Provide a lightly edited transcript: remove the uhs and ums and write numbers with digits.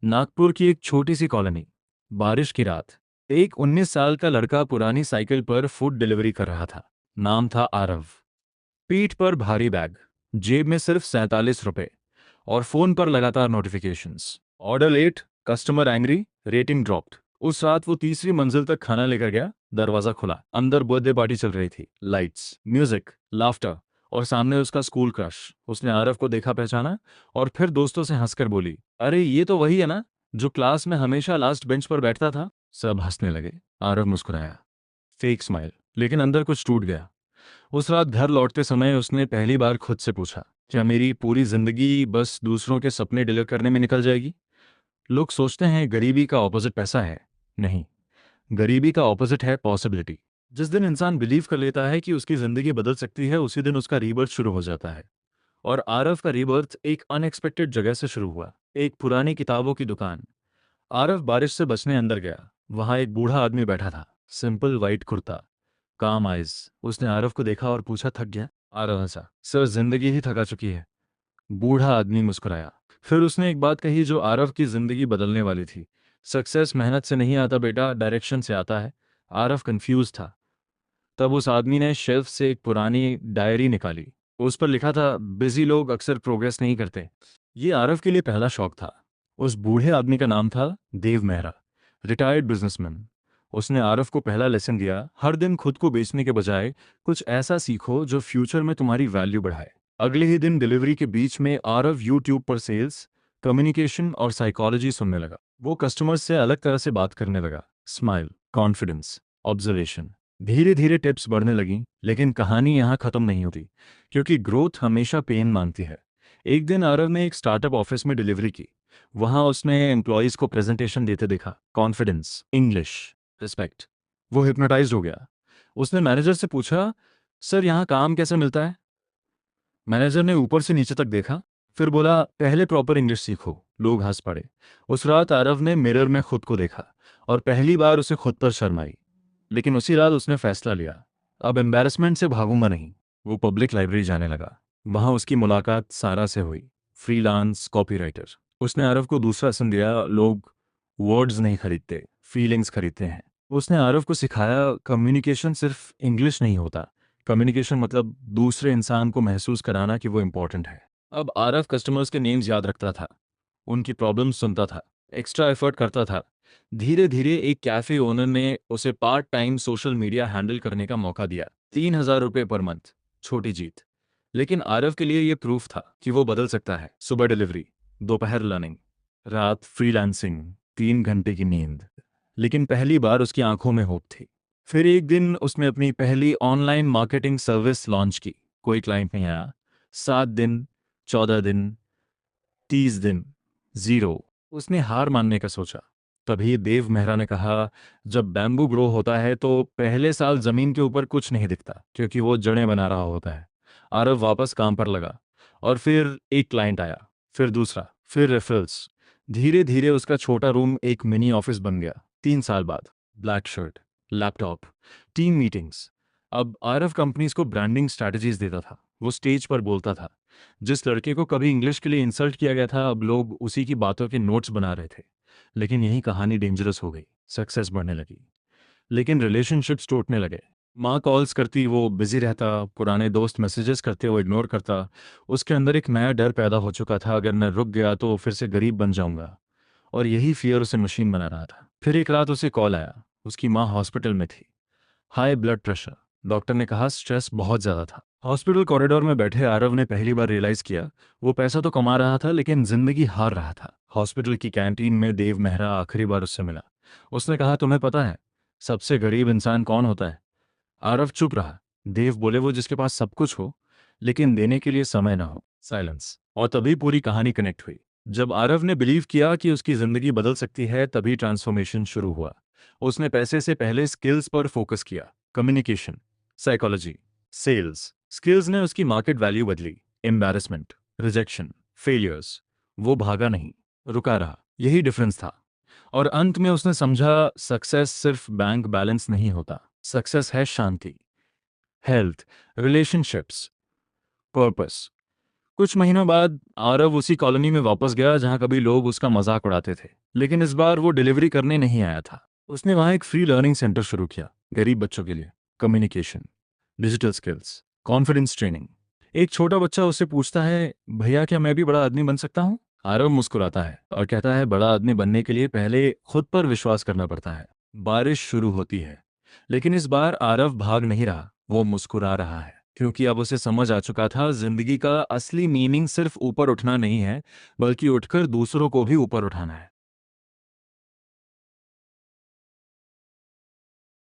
नागपुर की एक छोटी सी कॉलोनी। बारिश की रात। एक 19 साल का लड़का पुरानी साइकिल पर फूड डिलीवरी कर रहा था। नाम था आरव। पीठ पर भारी बैग, जेब में सिर्फ 47 रुपए और फोन पर लगातार notifications. Order late, customer angry, rating dropped. उस रात वो तीसरी मंजिल तक खाना लेकर गया। दरवाजा खुला, अंदर बर्थडे पार्टी चल रही थी। लाइट्स, म्यूजिक, लाफ्टर और सामने उसका स्कूल क्रश। उसने आरव को देखा, पहचाना और फिर दोस्तों से हंसकर बोली, अरे ये तो वही है ना जो क्लास में हमेशा लास्ट बेंच पर बैठता था। सब हंसने लगे। आरव मुस्कुराया, फेक स्माइल, लेकिन अंदर कुछ टूट गया। उस रात घर लौटते समय उसने पहली बार खुद से पूछा, क्या मेरी पूरी जिंदगी बस दूसरों के सपने डिलीवर करने में निकल जाएगी? लोग सोचते हैं गरीबी का ऑपोजिट पैसा है। नहीं, गरीबी का ऑपोजिट है पॉसिबिलिटी। जिस दिन इंसान बिलीव कर लेता है कि उसकी जिंदगी बदल सकती है, उसी दिन उसका रीबर्थ शुरू हो जाता है। और आरव का रीबर्थ एक अनएक्सपेक्टेड जगह से शुरू हुआ। एक पुरानी किताबों की दुकान। आरव बारिश से बचने अंदर गया। वहां एक बूढ़ा आदमी बैठा था। सिंपल वाइट कुर्ता, काम आइज। उसने आरव को देखा और पूछा, थक गया? आरव हंसा, सर जिंदगी ही थका चुकी है। बूढ़ा आदमी मुस्कुराया। फिर उसने एक बात कही जो आरव की जिंदगी बदलने वाली थी। सक्सेस मेहनत से नहीं आता बेटा, डायरेक्शन से आता है। आरव कंफ्यूज था। तब उस आदमी ने शेल्फ से एक पुरानी डायरी निकाली। उस पर लिखा था, बिजी लोग अक्सर प्रोग्रेस नहीं करते। ये आरव के लिए पहला शौक था। उस बूढ़े आदमी का नाम था देव मेहरा, रिटायर्ड बिजनेसमैन। उसने आरव को पहला लेसन दिया, हर दिन खुद को बेचने के बजाय कुछ ऐसा सीखो जो फ्यूचर में तुम्हारी वैल्यू बढ़ाए। अगले ही दिन डिलीवरी के बीच में आरव यूट्यूब पर सेल्स, कम्युनिकेशन और साइकोलॉजी सुनने लगा। वो कस्टमर्स से अलग तरह से बात करने लगा। Smile, confidence, observation. धीरे धीरे टिप्स बढ़ने लगी। लेकिन कहानी यहाँ खत्म नहीं होती, क्योंकि ग्रोथ हमेशा पेन मांगती है। एक दिन आरव ने एक स्टार्टअप ऑफिस में डिलीवरी की। वहां उसने एम्प्लॉयज को प्रेजेंटेशन देते देखा। Confidence, English, respect. वो हिप्नोटाइज हो गया। उसने मैनेजर से पूछा, सर यहाँ काम कैसे मिलता है? मैनेजर ने ऊपर से नीचे तक देखा, फिर बोला, पहले प्रॉपर इंग्लिश सीखो। लोग हंस पड़े। उस रात आरव ने मिरर में खुद को देखा और पहली बार उसे खुद पर शर्म आई। लेकिन उसी रात उसने फैसला लिया, अब एम्बैरेसमेंट से भागूंगा नहीं। वो पब्लिक लाइब्रेरी जाने लगा। वहां उसकी मुलाकात सारा से हुई, फ्रीलांस कॉपीराइटर। उसने आरव को दूसरा लेसन दिया, लोग वर्ड्स नहीं खरीदते, फीलिंग्स खरीदते हैं। उसने आरव को सिखाया, कम्युनिकेशन सिर्फ इंग्लिश नहीं होता। कम्युनिकेशन मतलब दूसरे इंसान को महसूस कराना कि वो इंपॉर्टेंट है। अब आरव कस्टमर्स के नेम्स याद रखता था, उनकी प्रॉब्लम्स सुनता था, एक्स्ट्रा एफर्ट करता था। धीरे धीरे एक कैफे ओनर ने उसे part time social media handle करने का मौका दिया। 3,000 रुपये पर मंथ, छोटी जीत। लेकिन आरव के लिए यह प्रूफ था कि वो बदल सकता है। सुबह डिलीवरी, दोपहर लर्निंग, रात फ्रीलांसिंग, 3 घंटे की नींद। लेकिन पहली बार उसकी आंखों में होप थी। फिर एक दिन उसने अपनी पहली ऑनलाइन मार्केटिंग सर्विस लॉन्च की। कोई क्लाइंट नहीं आया। 7 दिन, 14 दिन, 30 दिन, जीरो। उसने हार मानने का सोचा। तभी देव मेहरा ने कहा, जब बैम्बू ग्रो होता है तो पहले साल जमीन के ऊपर कुछ नहीं दिखता, क्योंकि वो जड़ें बना रहा होता है। आरव वापस काम पर लगा और फिर एक क्लाइंट आया, फिर दूसरा, फिर रेफरल्स। धीरे धीरे उसका छोटा रूम एक मिनी ऑफिस बन गया। 3 साल बाद, black shirt, laptop, team meetings. अब आरव कंपनीज को ब्रांडिंग स्ट्रैटेजीज देता था। वो स्टेज पर बोलता था। जिस लड़के को कभी इंग्लिश के लिए इंसल्ट किया गया था, अब लोग उसी की बातों के नोट्स बना रहे थे। लेकिन यही कहानी डेंजरस हो गई। सक्सेस बढ़ने लगी, लेकिन रिलेशनशिप्स टूटने लगे। माँ कॉल्स करती, वो बिजी रहता। पुराने दोस्त मैसेजेस करते, वो इग्नोर करता। उसके अंदर एक नया डर पैदा हो चुका था, अगर मैं रुक गया तो फिर से गरीब बन जाऊंगा। और यही फियर उसे मशीन बना रहा था। फिर एक रात उसे कॉल आया। उसकी माँ हॉस्पिटल में थी, हाई ब्लड प्रेशर। डॉक्टर ने कहा स्ट्रेस बहुत ज़्यादा था। हॉस्पिटल कॉरिडोर में बैठे आरव ने पहली बार रियलाइज़ किया, वो पैसा तो कमा रहा था लेकिन जिंदगी हार रहा था। हॉस्पिटल की कैंटीन में देव मेहरा आखिरी बार उससे मिला। उसने कहा, तुम्हें पता है सबसे गरीब इंसान कौन होता है? आरव चुप रहा। देव बोले, वो जिसके पास सब कुछ हो लेकिन देने के लिए समय ना हो। साइलेंस। और तभी पूरी कहानी कनेक्ट हुई। जब आरव ने बिलीव किया कि उसकी जिंदगी बदल सकती है, तभी ट्रांसफॉर्मेशन शुरू हुआ। उसने पैसे से पहले स्किल्स पर फोकस किया। Communication, psychology, sales. स्किल्स ने उसकी मार्केट वैल्यू बदली। एम्बैरेसमेंट, रिजेक्शन, फेलियर्स, वो भागा नहीं, रुका रहा। यही डिफरेंस था। और अंत में उसने समझा, सक्सेस सिर्फ बैंक बैलेंस नहीं होता। सक्सेस है शांति, हेल्थ, रिलेशनशिप्स, पर्पस। कुछ महीनों बाद आरव उसी कॉलोनी में वापस गया जहां कभी लोग उसका मजाक उड़ाते थे, लेकिन इस बार वो डिलीवरी करने नहीं आया था। उसने वहां एक फ्री लर्निंग सेंटर शुरू किया, गरीब बच्चों के लिए। Communication, digital skills, confidence training. एक छोटा बच्चा उससे पूछता है, भैया क्या मैं भी बड़ा आदमी बन सकता हूँ? आरव मुस्कुराता है और कहता है, बड़ा आदमी बनने के लिए पहले खुद पर विश्वास करना पड़ता है। बारिश शुरू होती है, लेकिन इस बार आरव भाग नहीं रहा, वो मुस्कुरा रहा है, क्योंकि अब उसे समझ आ चुका था जिंदगी का असली मीनिंग सिर्फ ऊपर उठना नहीं है, बल्कि उठकर दूसरों को भी ऊपर उठाना है।